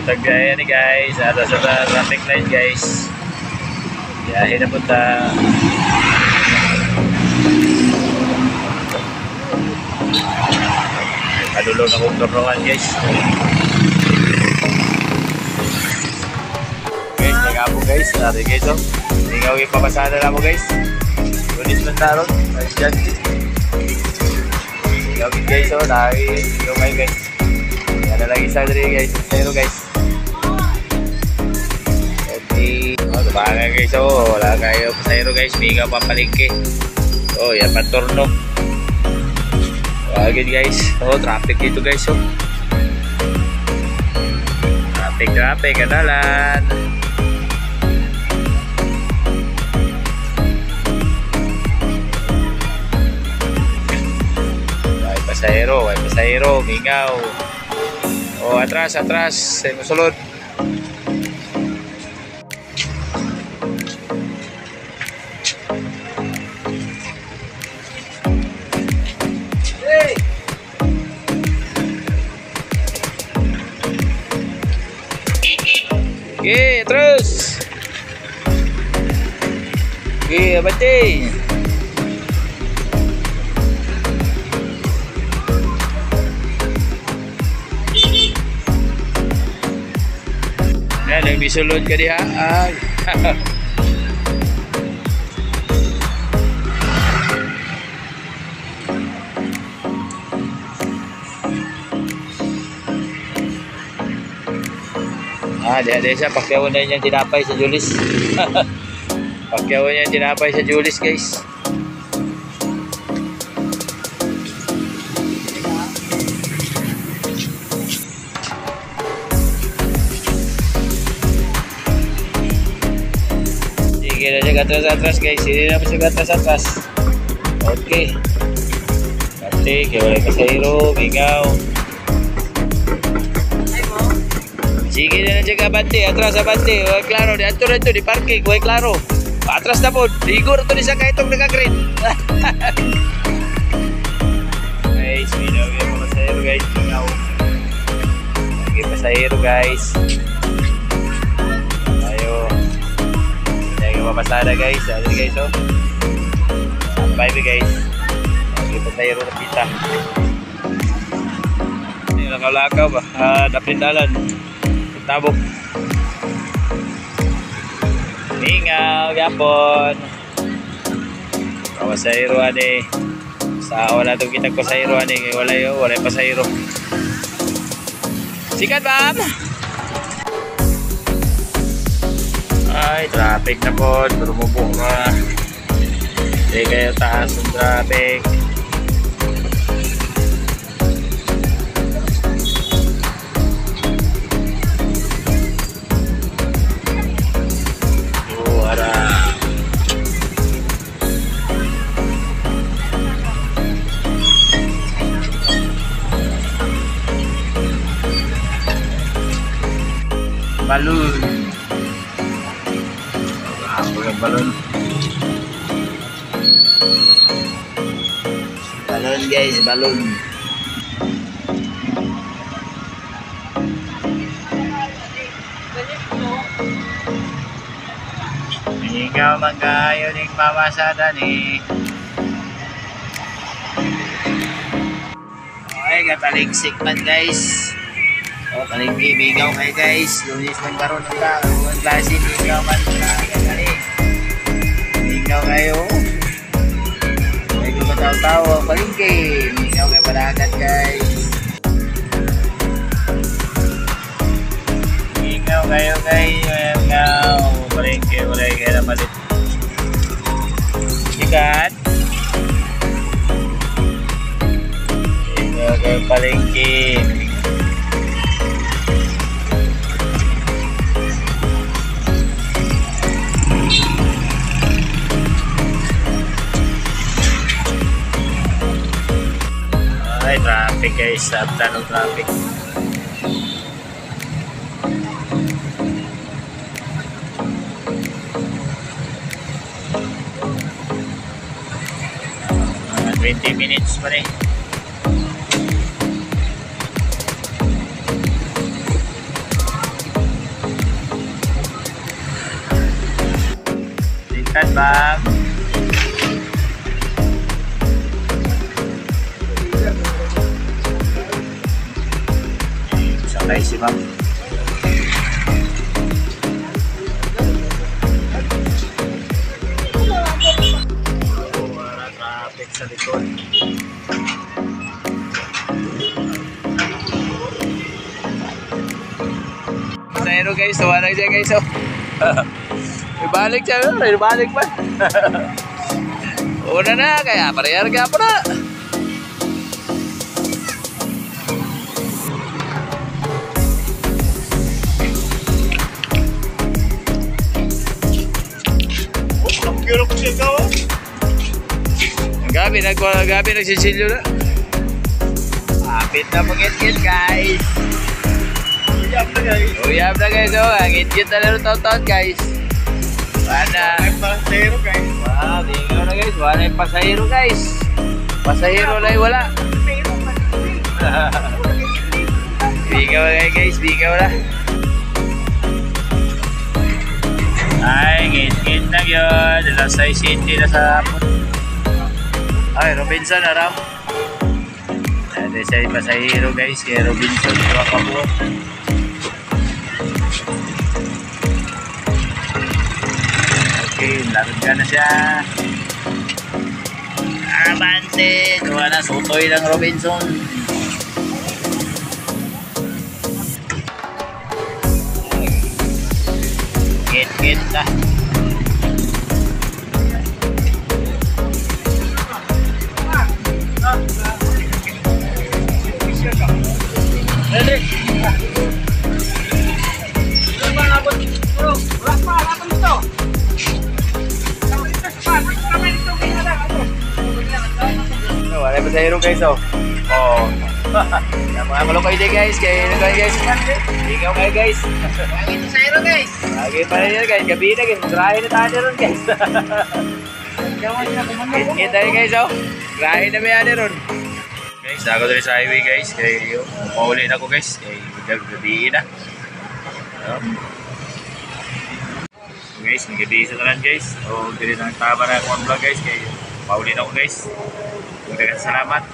Punta gaya ni guys. Ada sa traffic light guys. Biyahe na punta. Kadulog na kong turungan guys. Guys, nag-apo guys. Nari guys oh. Hingaw yung papasada na mo guys. Lunis man taron. Nandiyan. Hingaw yung guys oh. Nari yung guys. Yan na lagi sa diri guys. Zero guys. Okay. Oh, tumaga guys oh. Wala kayo pasayro guys. Hingaw papalingke. Oh, yan paturno. Agad guys. Oh, traffic dito guys oh. Traffic kadalan. Ay pasahero, mingaw. Oh, atras, ay musulod. Oke, terus. Oke, abadi. Yang disulut ke dia. Ada siya, pakyawan na niya tinapay sa Julis. Pakyawan niya tinapay sa Julis guys. Sige na siya atras guys. Sige na siya atras. Okay. Pati, kaya wala pasahero, mingaw. Sige na jaga bante, atras sa bante. Huwag klaro, di ato na ito, di parking, huwag klaro. Atras na po, digor ito ni sa kaitong naka-green. Guys, minaw yung pasahero guys, minaw. Lagi pasahero guys. Ayo. Lagi mapasada guys, ada guys oh. Sampai guys. Lagi pasahero na kita. Ini lakaw-lakaw ba? Dapindalan. Tabok. Mingaw, yapon. Pasahero ani. Sa wala to kita pasahero ani, wala pasahero. Sikat bam. Ay, traffic na po, durumubo na. Hindi kayo taas ng traffic. Balon. Apa yang balon? Balon guys, balon. Ikaw magayo ning pamasada ni. Ay, katalingsik man guys. Oh, palingki, bigaw kayo guys. Lunis ng karoon ng tao. Ang klase, bigaw man kaya. Bigaw kayo. May kumataw-taw. Palingki, bigaw kayo padagat guys. Bigaw kayo guys. Bigaw. Palingki, wala kayo na malit. Sikat. Bigaw kayo palingki. Ay, traffic guys, sabta ng traffic. Mga 20 minutes pa rin. ma'am. Sakay si ma'am. Wala traffic sa likod. Pasahero guys, wala siya guys. Ibalik siya, ibalik pa. Una na, kaya parehar ka po na. Pero kung siya gawa? Gabi nagsisilyo na. Kapit na pag-ngit-ngit guys. Uyab na guys. Uyab na guys, oh. Ang ngit-ngit na laro taon-taon guys. Wala. Ay, pasahero guys. Wow, tingnan na guys. Wala yung pasahero guys. Pasahero lang wala. Bigaw na guys, bigaw na. Ay, ngit-ngit na yun. Alas 6:20 na sa hapon. Ay, Robinson na raw. Ito siya yung pasahero guys. Kaya Robinson, iwa ka po. Okay, larod ka na siya. Abante! Gawa na, sutoy lang Robinson. Git na. Wala pa sa hero guys, oh. Oh. Mga kalokay din guys, kaya yun guys. Ikaw kayo guys. Lagi sa hero guys. Lagi pa rin yan guys, gabi na guys. Grahe na tayo ron guys. Kita rin guys, oh. Grahe na may ano ron. Guys, ako rin sa highway guys. Kaya yun, mauli na ko guys. Kaya gabi na. Guys, may gabi sa talan guys. O, dili na tama na yung vlog guys. Kaya mauli na ko guys. Salamat.